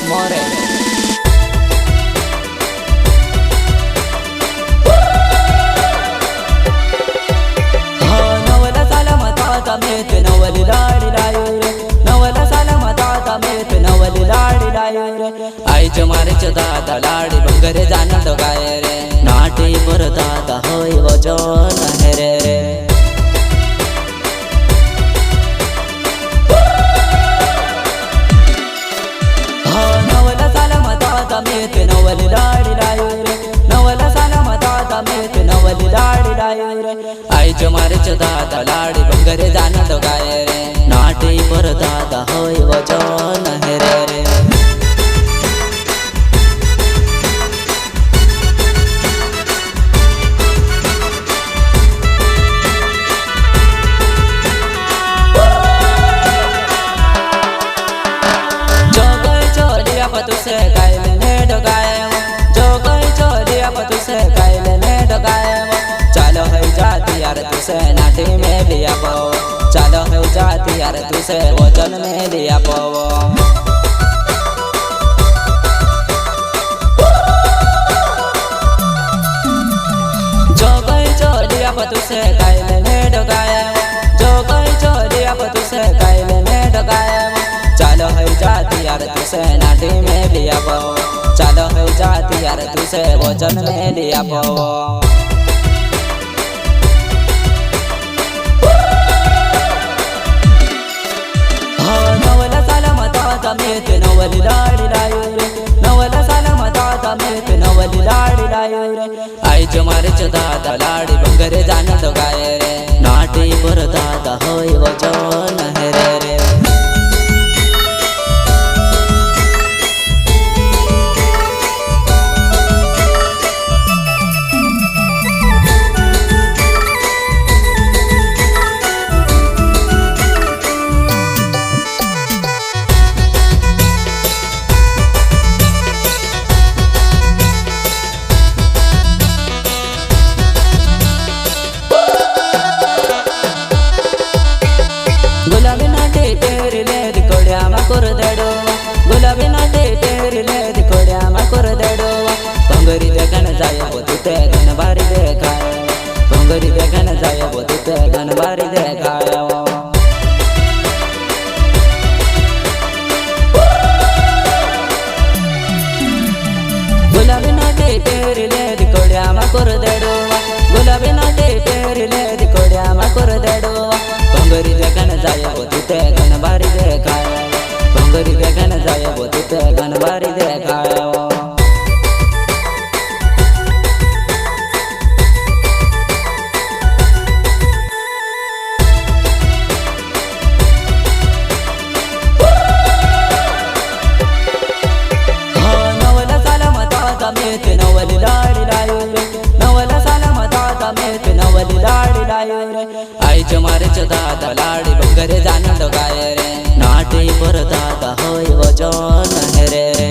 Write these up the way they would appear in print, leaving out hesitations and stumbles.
मोरे नवला साला मता मेत नवली लाडी लायो रे नवला साला मता मेत नवली लाडी लायो रे आईच मारेच दादा लाडी बंगरे जाना तो गाय रे नाटी पर दादा होय वजन हेरे रे नवला साला मता मेत नवली लाडी लायो रे नवला साला मता मेत नवली लाडी लायो रे आईच मारेच दादा लाडी बंगरे जाना तो गाय रे नाटी पर दादा होय वजन हेरे रे तुसे कायले ने डगाएव जो गई चोलिया तुसे कायले ने डगाएव चलो है जाती यार तुसे नाटी में लिया पाओ चलो है जाती यार तुसे वजन में लिया पाओ जो गई चोलिया तुसे कायले ने डगाएव जो गई चोलिया तुसे कायले ने डगाएव चलो है जाती यार तुसे नाटी में लिया पाओ चलो है जाती यार तुसे वजन में लिया पाओ नवला साला मता मेत नवली लाडी लायो रे नवला साला मता मेत नवली लाडी लायो रे आईच मारेच दादा लाडी बंगरे जाना तो गाय रे नाटी पर दादा होय वजन हेरे रे गुलाबी नाटे तेरी लेदी कोड्या मा कर देडो गुलाबी नाटे तेरी लेदी कोड्या मा कर देडो भंगरी देखन जाय बोते गन बारी देखाय भंगरी देखन जाय बोते गन बारी देखाय गुलाबी नाटे तेरी लेदी कोड्या मा कर देडो गुलाबी नाटे तेरी लेदी कोड्या मा कर देडो भंगरी देखन जाय बोते गन बारी देखाय भंगरी देखन जाय बोते गन बारी देखाय नवला साला मता मेत नवली लाडी लायो रे नवला साला मता मेत नवली लाडी लायो रे आईच मारेच दादा लाडी बंगरे जाना तो गाय रे नाटी पर दादा होय वजन हेरे रे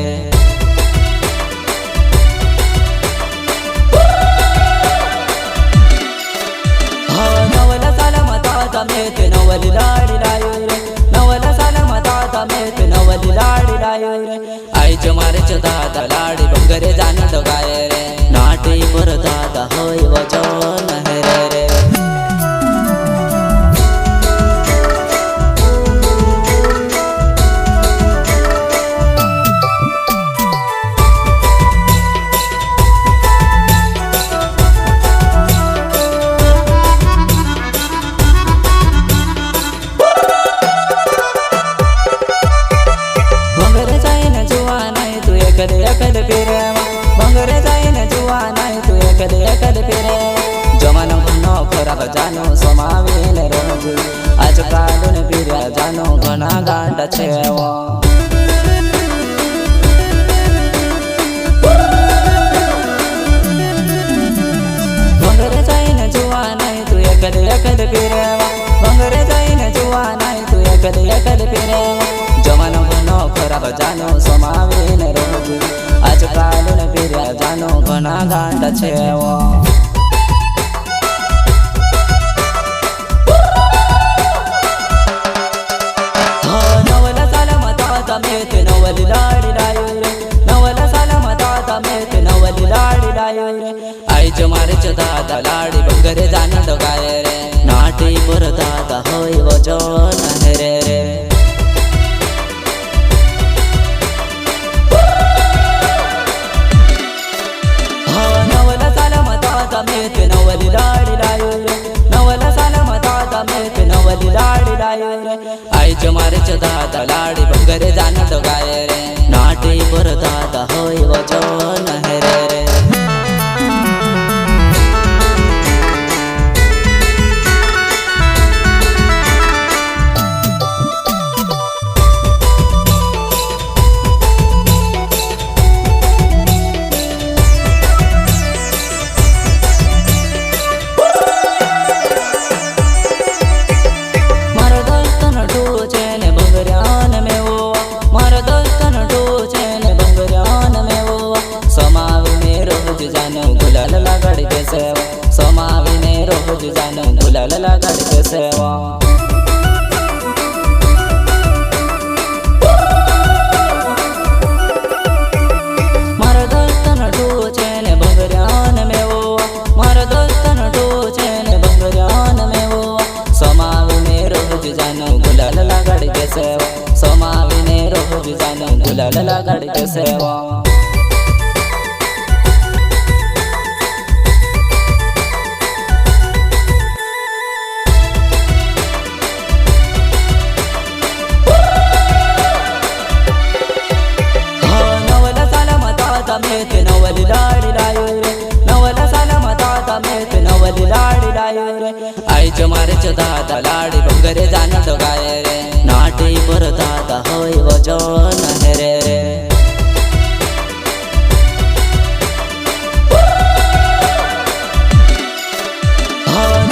नवला साला मता मेत नवली लाडी लायो रे नवला साला मता मेत नवली लाडी लायो रे आईच मारेच दादा लाडी बंगरे जाना तो गाय रे नाटी पर दादा होय वजन हेरे रे एकद फिरे बंगरे जाईन जुआ नाही तू एकद फिरे जमाना घनो खराब जानो समावेल रोज आज काढून फिर्या जानो घना गांड छेव बंगरे जाईन जुआ नाही तू एकद फिरे बंगरे जाईन जुआ नाही तू एकद फिरे जमाना घनो खराब जानो समावेल रोज आज काढून फिर्या जानो घना गांड छेव दादा मेत नवली लाडी लायो रे नवला साला मा दादा मेत नवली लाडी लायो रे आईच मारेच दादा लाडी बंगरे जान डोगाय रे नाटी पर दादा होय वचन रे रे नवला साला मा दादा मेत नवली लाडी लायो रे नवला साला मा दादा मेत नवली लाडी लायो रे आईच मारेच दादा लाडी बंगरे जान डोगाय रे नाटी पर दादा होय वचन रे रे समाविने रोज जान गुलाल लगाड़ के सेवा मारा दोस्तन डोचे ने बंगरियान में वो मारा दोस्तन डोचे ने बंगरियान में वो समाविने रोज जान गुलाल लगाड़ के सेवा समाविने रोज जान गुलाल लगाड़ के सेवा मेत नवली लाडी लायो रे नवला साला मा दादा मेत नवली लाडी लायो रे आईच मारेच दादा लाडी बंगरे जान डोगाय रे नाटी पर दादा होय वचन रे रे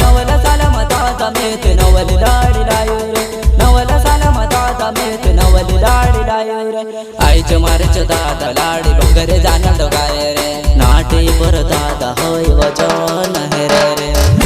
नवला साला मा दादा मेत नवली लाडी लायो रे नवला साला मा दादा मेत नवली लाडी लायो रे आईच मारेच दादा लाडी बंगरे जान डोगाय रे नाटी पर दादा होय वचन रे रे